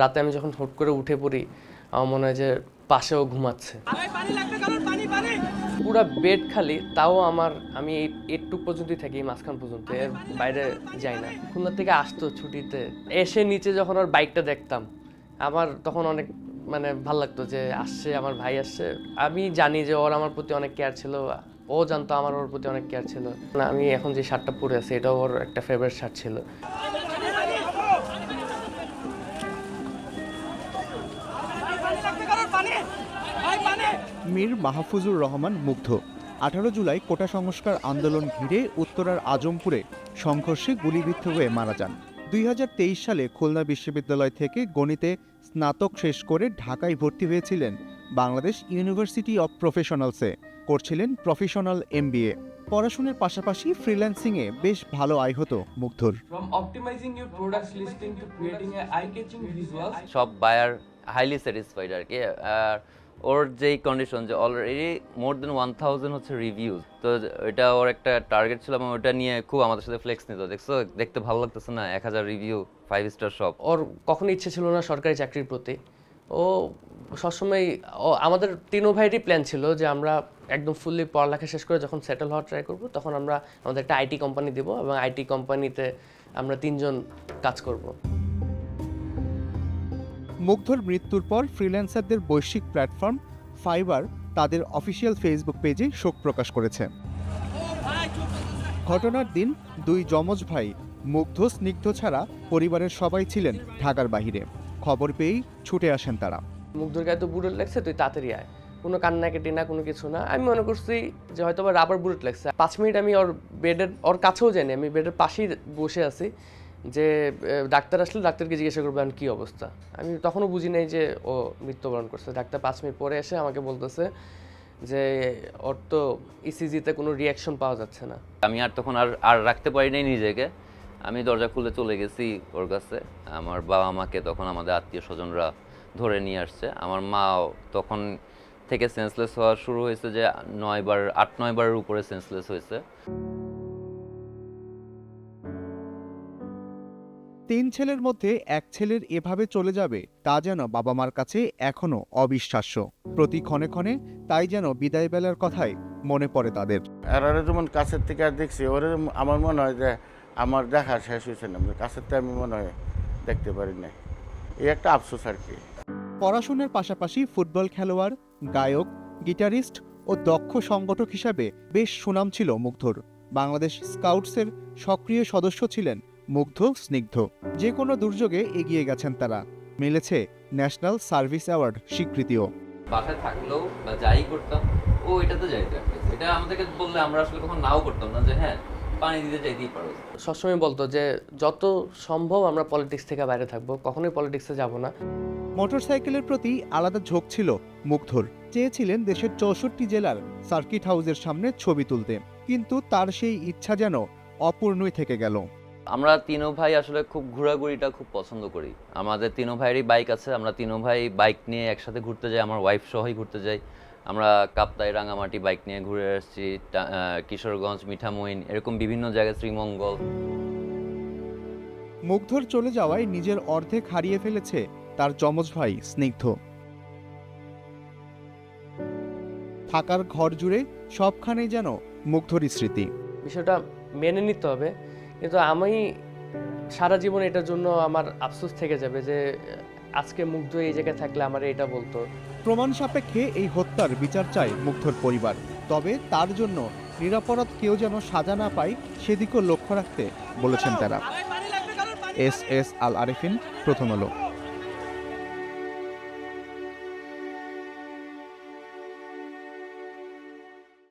রাতে আমি যখন হুট করে উঠে পড়ি, আমার মনে হয় যে পাশেও ঘুমাচ্ছে। পুরা বেড খালি, তাও আমি এইটুক পর্যন্তই থাকি, মাঝখান পর্যন্ত, এর বাইরে যাই না। খুলনা থেকে আসতো ছুটিতে, এসে নিচে যখন ওর বাইকটা দেখতাম, আমার তখন অনেক ভাল লাগতো যে আসছে, আমার ভাই আসছে। আমি জানি যে ওর আমার প্রতি অনেক কেয়ার ছিল, ও জানতো আমার ওর প্রতি অনেক কেয়ার ছিল। আমি এখন যে শার্টটা পরে আছি, এটাও ওর একটা ফেভারিট শার্ট ছিল। মীর মাহফুজুর রহমান মুগ্ধ 18 জুলাই কোটা সংস্কার আন্দোলন ঘিরে উত্তরার আজমপুরে সংঘর্ষে গুলিবিদ্ধ হয়ে মারা যান। 2023 সালে খুলনা বিশ্ববিদ্যালয় থেকে গণিতে স্নাতক শেষ করে ঢাকায় ভর্তি হয়েছিলেন বাংলাদেশ ইউনিভার্সিটি অব প্রফেশনালসে, করছিলেন প্রফেশনাল MBA। পড়াশোনার পাশাপাশি ফ্রিল্যান্সিংয়ে বেশ ভালো আয় হতো মুগ্ধর। সব বায়ার হাইলি স্যাটিসফাইড আর কি। আর ওর যেই কন্ডিশন যে অলরেডি মোর দেন 1000 হচ্ছে রিভিউজ, তো এটা ওর একটা টার্গেট ছিল এবং ওটা নিয়ে খুব আমাদের সাথে ফ্লেক্স নিত। দেখছো, দেখতে ভালো লাগতেছে না, 1000 রিভিউ, 5 স্টার সব। ওর কখনো ইচ্ছে ছিল না সরকারি চাকরির প্রতি। ও সবসময়, আমাদের তিনো ভাইয়েরই প্ল্যান ছিল যে আমরা একদম ফুললি পড়ালেখা শেষ করে যখন সেটেল হওয়ার ট্রাই করব, তখন আমরা আমাদের একটা আইটি কোম্পানি দেব এবং আইটি কোম্পানিতে আমরা 3 জন কাজ করব। মুগ্ধর মৃত্যুর পর ফ্রিল্যান্সারদের বৈশ্বিক প্ল্যাটফর্ম ফাইবার তাদের অফিসিয়াল ফেসবুক পেজে শোক প্রকাশ করেছে। ঘটনার দিন দুই যমজ ভাই মুগ্ধ স্নিগ্ধ ছাড়া পরিবারের সবাই ছিলেন ঢাকার বাহিরে। খবর পেয়েই ছুটে আসেন তারা। মুগ্ধর গায়ে তো বুলেট লাগছে, তুই তাড়াতাড়ি আয়। কোনো কান্নাকাটি না, কোনো কিছু না। আমি মনে করছি যে হয়তো বা রাবার বুলেট লাগছে। 5 মিনিট আমি ওর কাছেও যাইনি, আমি বেডের পাশেই বসে আছি যে ডাক্তার আসলে ডাক্তারকে জিজ্ঞাসা করবো এখন কী অবস্থা। আমি তখনও বুঝি নাই যে ও মৃত্যুবরণ করছে। ডাক্তার 5 মিনিট পরে এসে আমাকে বলতেছে যে ওর তো ইসিজিতে কোনো রিয়াকশন পাওয়া যাচ্ছে না। আমি তখন আর রাখতে পারি নাই নিজেকে। আমি দরজা খুলে চলে গেছি ওর কাছে। আমার বাবা মাকে তখন আমাদের আত্মীয় স্বজনরা ধরে নিয়ে আসছে। আমার মা তখন থেকে সেন্সলেস হওয়া শুরু হয়েছে, যে 8-9 বারের উপরে সেন্সলেস হয়েছে। 3 ছেলের মধ্যে এক ছেলের এভাবে চলে যাবে তা যেন বাবা মার কাছে এখনো অবিশ্বাস্য। প্রতি ক্ষণে ক্ষণে তাই যেন বিদায় বেলার কথাই মনে পড়ে তাদের। আর যেমন কাছের থেকে আর দেখছি, ওরে আমার মনে হয় যে আমার দেখা শেষ হয়েছে না, কাছের থেকে আমি মনে হয় দেখতে পারি না। এই একটা আফসোস আর কি। পড়াশোনার পাশাপাশি ফুটবল খেলোয়াড়, গায়ক, গিটারিস্ট ও দক্ষ সংগঠক হিসাবে বেশ সুনাম ছিল মুগ্ধর। বাংলাদেশ স্কাউটসের সক্রিয় সদস্য ছিলেন মুগ্ধ স্নিগ্ধ। যে কোনো দুর্যোগে এগিয়ে গেছেন তারা। মিলেছে ন্যাশনাল সার্ভিস অ্যাওয়ার্ড স্বীকৃতিও। বাসায় থাকলেও বা যাই করতাম, ও এটাতে যাইতো। এটা আমাদেরকে বললে আমরা আসলে কখন নাও করতাম না, যে হ্যাঁ পানি দিতে যাইতেই পারো। সবসময় বলতো যে যত সম্ভব আমরা পলিটিক্স থেকে বাইরে থাকবো, কখনোই পলিটিক্সে যাব না। মোটরসাইকেলের প্রতি আলাদা ঝোঁক ছিল মুগ্ধর। চেয়েছিলেন দেশের 64 জেলার সার্কিট হাউসের সামনে ছবি তুলতে, কিন্তু তার সেই ইচ্ছা যেন অপূর্ণই থেকে গেল। আমরা তিনো ভাই আসলে খুব ঘোরাঘুরিটা খুব পছন্দ করি। আমাদের তিনো ভাইয়েরই বাইক আছে, আমরা তিনো ভাই বাইক নিয়ে একসাথে ঘুরতে যাই। আমার ওয়াইফ সহই ঘুরতে যাই। আমরা কাপ্তাই, রাঙামাটি বাইক নিয়ে ঘুরে আসছি, কিশোরগঞ্জ, মিঠামইন, এরকম বিভিন্ন জায়গায়, শ্রীমঙ্গল। মুগ্ধর চলে যাওয়ায় নিজের অর্ধেক হারিয়ে ফেলেছে তার যমজ ভাই স্নিগ্ধ। থাকার ঘর জুড়ে সবখানেই যেন মুগ্ধরই স্মৃতি। বিষয়টা মেনে নিতে হবে, কিন্তু আমি সারা জীবন এটার জন্য আমার আফসোস থেকে যাবে যে আজকে মুগ্ধ এই জায়গায় থাকলে আমার এটা বলতো। প্রমাণ সাপেক্ষে এই হত্যার বিচার চায় মুগ্ধর পরিবার। তবে তার জন্য নিরপরাধ কেউ যেন সাজা না পায় সেদিকেও লক্ষ্য রাখতে বলেছেন তারা। এস আল আরেফিন, প্রথম আলো।